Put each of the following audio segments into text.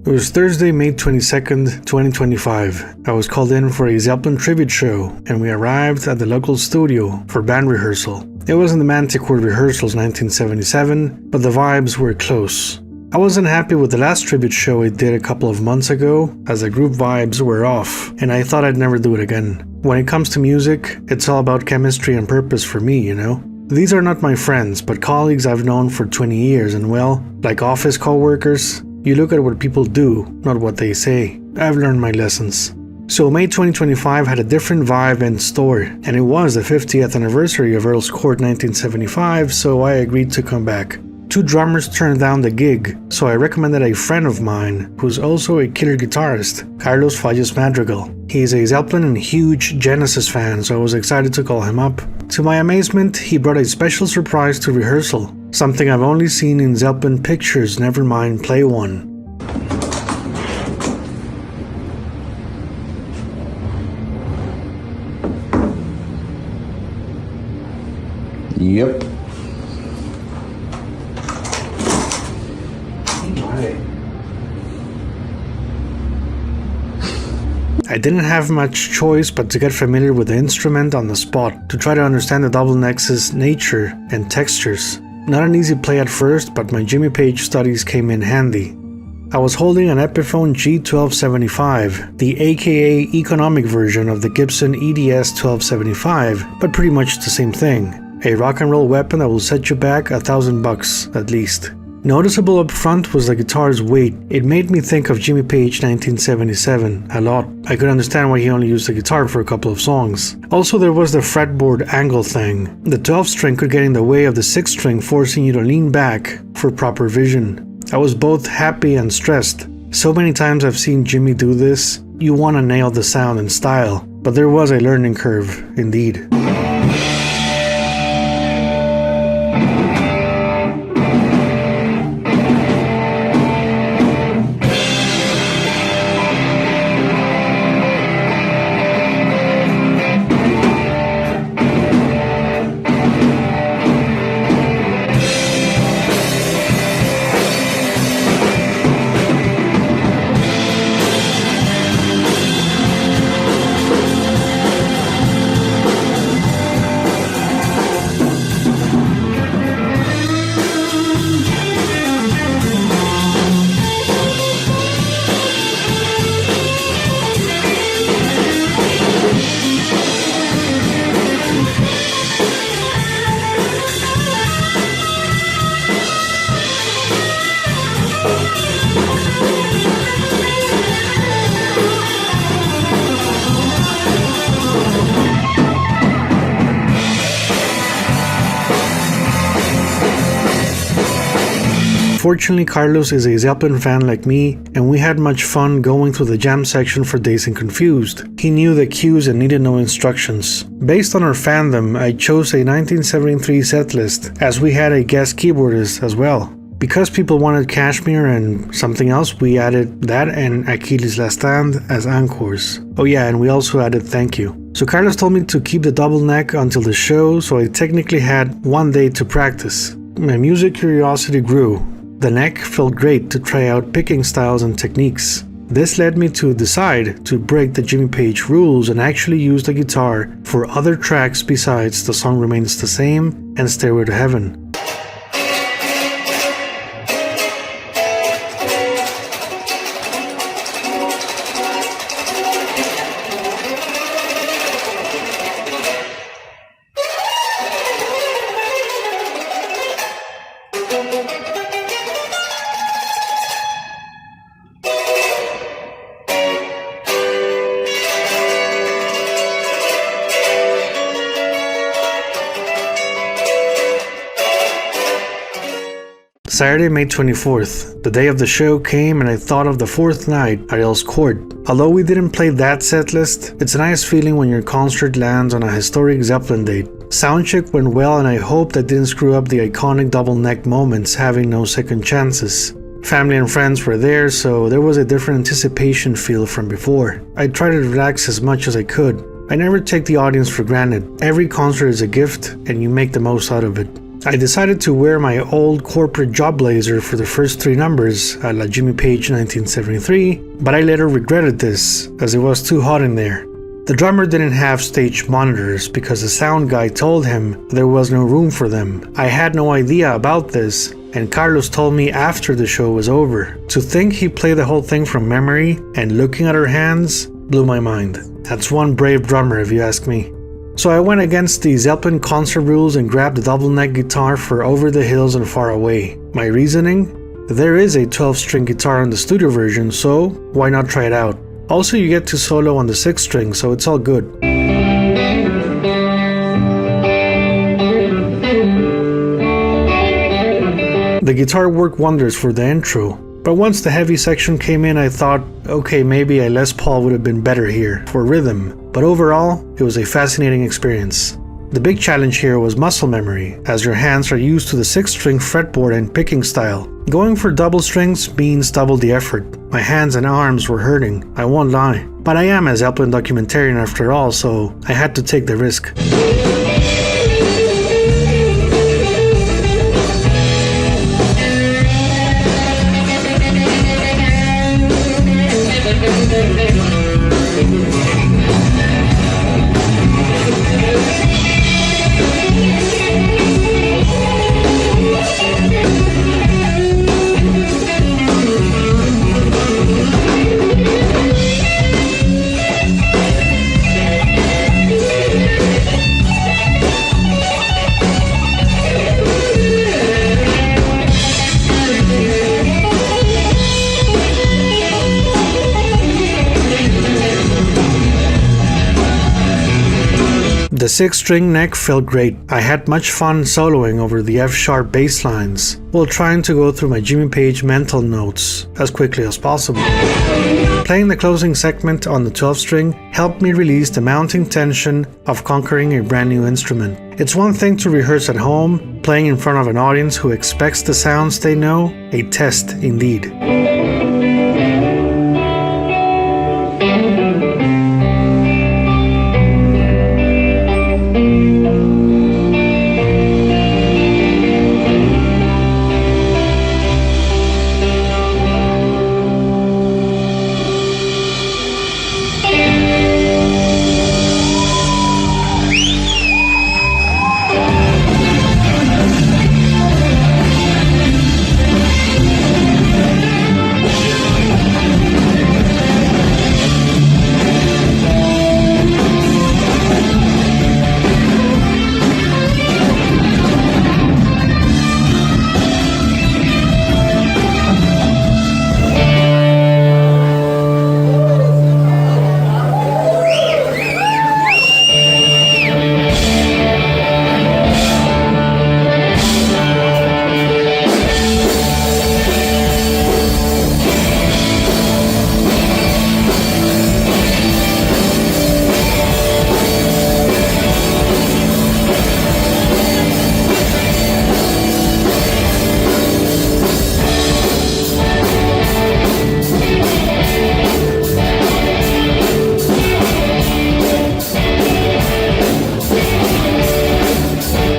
It was Thursday, May 22nd, 2025. I was called in for a Zeppelin tribute show, and we arrived at the local studio for band rehearsal. It wasn't the Manticore rehearsals 1977, but the vibes were close. I wasn't happy with the last tribute show I did a couple of months ago, as the group vibes were off, and I thought I'd never do it again. When it comes to music, it's all about chemistry and purpose for me, you know? These are not my friends, but colleagues I've known for 20 years, and well, like office co-workers, you look at what people do, not what they say. I've learned my lessons. So May 2025 had a different vibe in store, and it was the 50th anniversary of Earl's Court 1975, so I agreed to come back. Two drummers turned down the gig, so I recommended a friend of mine, who's also a killer guitarist, Carlos Falles Madrigal. He's a Zeppelin and huge Genesis fan, so I was excited to call him up. To my amazement, he brought a special surprise to rehearsal, something I've only seen in Zeppelin pictures, never mind play one. Yep. I didn't have much choice but to get familiar with the instrument on the spot to try to understand the double neck's nature and textures. Not an easy play at first, but my Jimmy Page studies came in handy. I was holding an Epiphone G1275, the aka economic version of the Gibson EDS-1275, but pretty much the same thing. A rock and roll weapon that will set you back $1,000 at least. Noticeable up front was the guitar's weight. It made me think of Jimmy Page 1977 a lot. I could understand why he only used the guitar for a couple of songs. Also, there was the fretboard angle thing. The 12th string could get in the way of the 6th string, forcing you to lean back for proper vision. I was both happy and stressed. So many times I've seen Jimmy do this. You want to nail the sound and style, but there was a learning curve, indeed. Fortunately, Carlos is a Zeppelin fan like me, and we had much fun going through the jam section for Dazed and Confused. He knew the cues and needed no instructions. Based on our fandom, I chose a 1973 setlist, as we had a guest keyboardist as well. Because people wanted Kashmir and something else, we added that and Achilles' Last Stand as encores. Oh yeah, and we also added Thank You. So Carlos told me to keep the double neck until the show, so I technically had one day to practice. My music curiosity grew. The neck felt great to try out picking styles and techniques. This led me to decide to break the Jimmy Page rules and actually use the guitar for other tracks besides The Song Remains the Same and Stairway to Heaven. Saturday, May 24th. The day of the show came and I thought of the fourth night at Earl's Court. Although we didn't play that set list, it's a nice feeling when your concert lands on a historic Zeppelin date. Soundcheck went well and I hope that didn't screw up the iconic double neck moments having no second chances. Family and friends were there, so there was a different anticipation feel from before. I tried to relax as much as I could. I never take the audience for granted. Every concert is a gift and you make the most out of it. I decided to wear my old corporate job blazer for the first 3 numbers a la Jimmy Page 1973, but I later regretted this, as it was too hot in there. The drummer didn't have stage monitors because the sound guy told him there was no room for them. I had no idea about this, and Carlos told me after the show was over. To think he played the whole thing from memory and looking at our hands blew my mind. That's one brave drummer if you ask me. So I went against the Zeppelin concert rules and grabbed the double neck guitar for Over the Hills and Far Away. My reasoning? There is a 12-string guitar on the studio version, so why not try it out? Also, you get to solo on the 6th string, so it's all good. The guitar worked wonders for the intro, but once the heavy section came in, I thought, okay, maybe a Les Paul would have been better here for rhythm, but overall, it was a fascinating experience. The big challenge here was muscle memory, as your hands are used to the 6th string fretboard and picking style. Going for double strings means double the effort. My hands and arms were hurting, I won't lie. But I am a Zeppelin documentarian after all, so I had to take the risk. The 6th string neck felt great. I had much fun soloing over the F-sharp bass lines while trying to go through my Jimmy Page mental notes as quickly as possible. Playing the closing segment on the 12th string helped me release the mounting tension of conquering a brand new instrument. It's one thing to rehearse at home, playing in front of an audience who expects the sounds they know, a test indeed.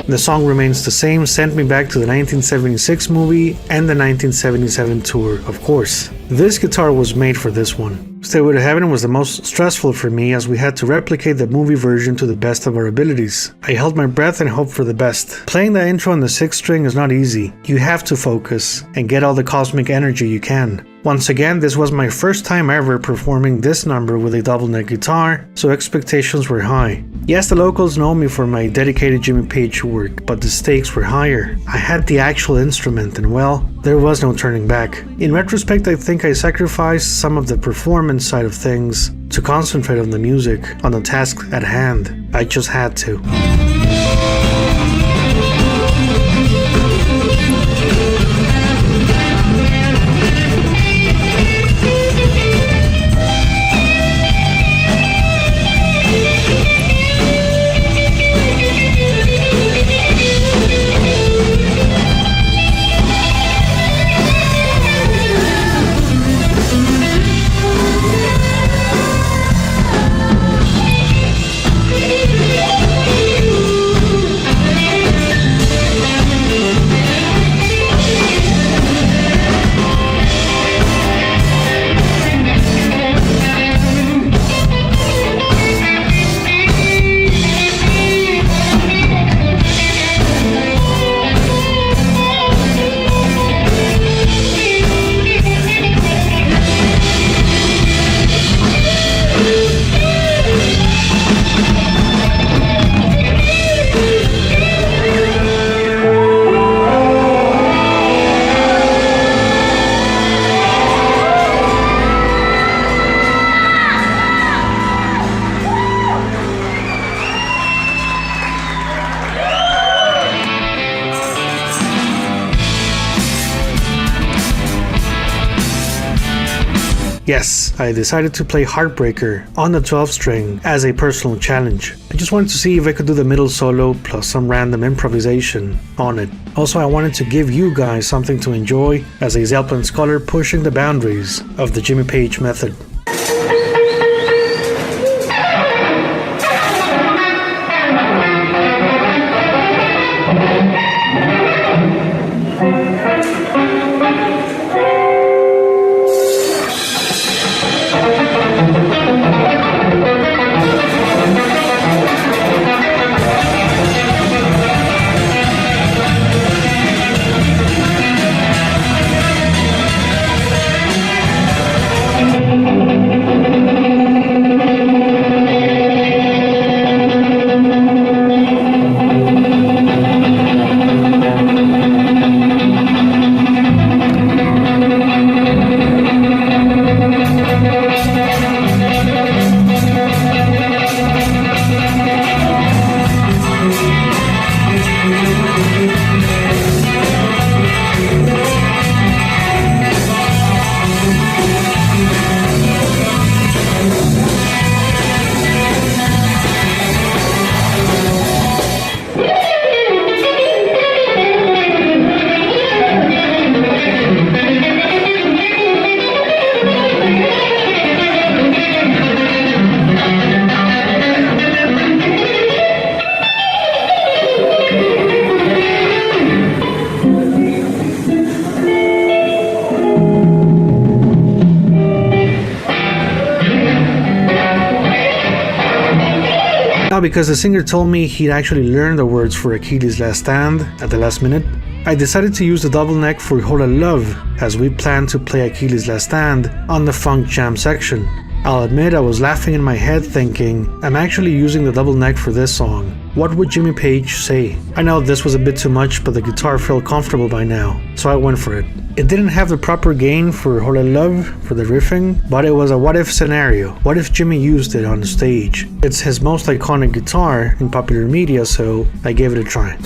The song remains the same, sent me back to the 1976 movie and the 1977 tour, of course. This guitar was made for this one. Stairway to Heaven was the most stressful for me as we had to replicate the movie version to the best of our abilities. I held my breath and hoped for the best. Playing the intro on the 6th string is not easy. You have to focus and get all the cosmic energy you can. Once again, this was my first time ever performing this number with a double neck guitar, so expectations were high. Yes, the locals know me for my dedicated Jimmy Page work, but the stakes were higher. I had the actual instrument and well, there was no turning back. In retrospect, I think I sacrificed some of the performance side of things to concentrate on the music, on the task at hand. I just had to. Yes, I decided to play Heartbreaker on the 12 string as a personal challenge. I just wanted to see if I could do the middle solo plus some random improvisation on it. Also, I wanted to give you guys something to enjoy as a Zeppelin scholar pushing the boundaries of the Jimmy Page method. Now, because the singer told me he'd actually learned the words for Achilles' Last Stand at the last minute, I decided to use the double neck for Whole Lotta Love as we planned to play Achilles' Last Stand on the funk jam section. I'll admit I was laughing in my head thinking, I'm actually using the double neck for this song. What would Jimmy Page say? I know this was a bit too much, but the guitar felt comfortable by now, so I went for it. It didn't have the proper gain for Whole Lotta Love for the riffing, but it was a what if scenario. What if Jimmy used it on the stage? It's his most iconic guitar in popular media, so I gave it a try.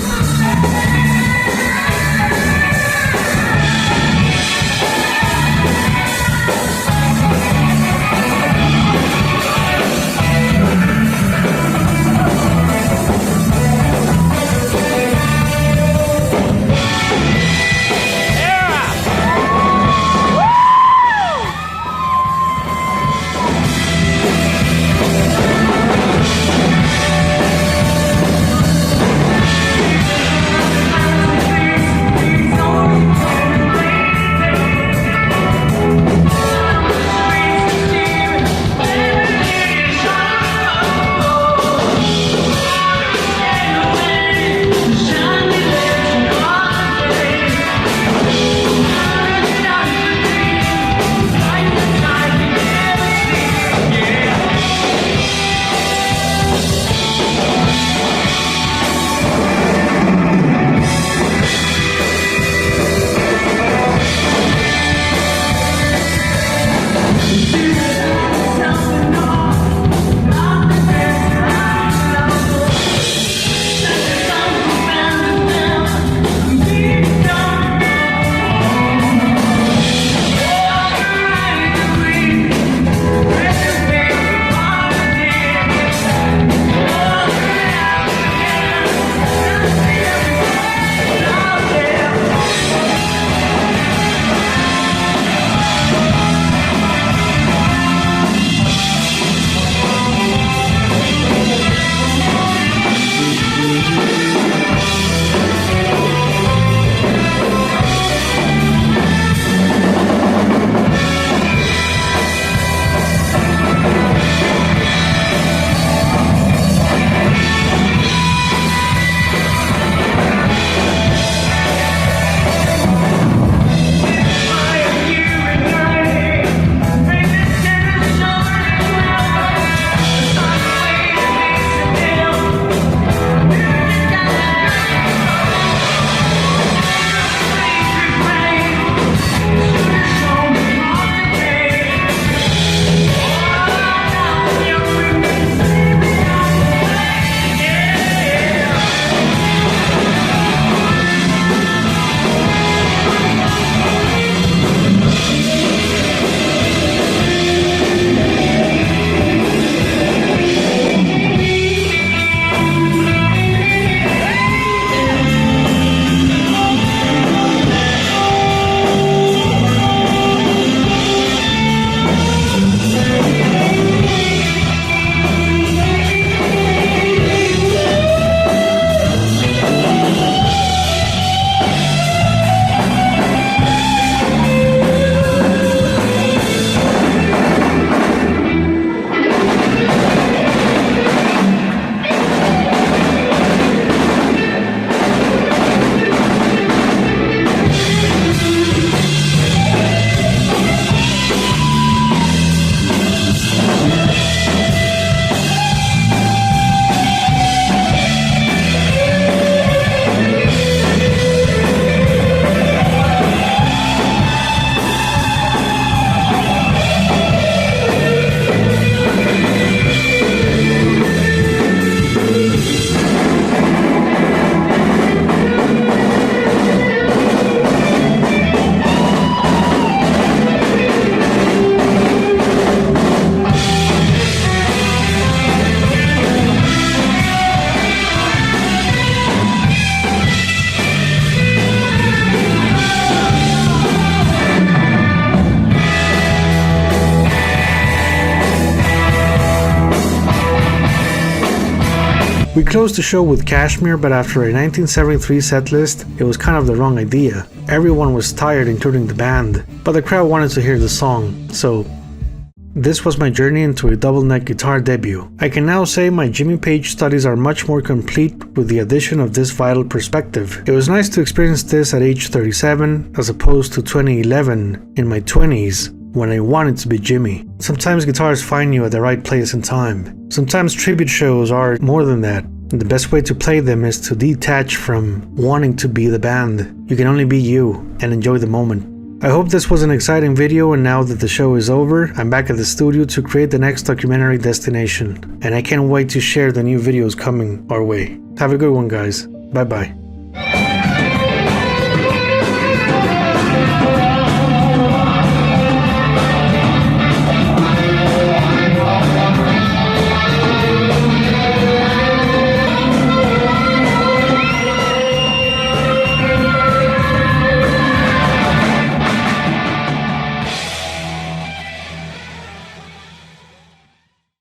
We closed the show with Kashmir, but after a 1973 setlist, it was kind of the wrong idea. Everyone was tired, including the band, but the crowd wanted to hear the song, so this was my journey into a double neck guitar debut. I can now say my Jimmy Page studies are much more complete with the addition of this vital perspective. It was nice to experience this at age 37 as opposed to 2011 in my 20s when I wanted to be Jimmy. Sometimes guitars find you at the right place and time. Sometimes tribute shows are more than that. The best way to play them is to detach from wanting to be the band. You can only be you and enjoy the moment. I hope this was an exciting video, and now that the show is over, I'm back at the studio to create the next documentary destination, and I can't wait to share the new videos coming our way. Have a good one, guys. Bye bye.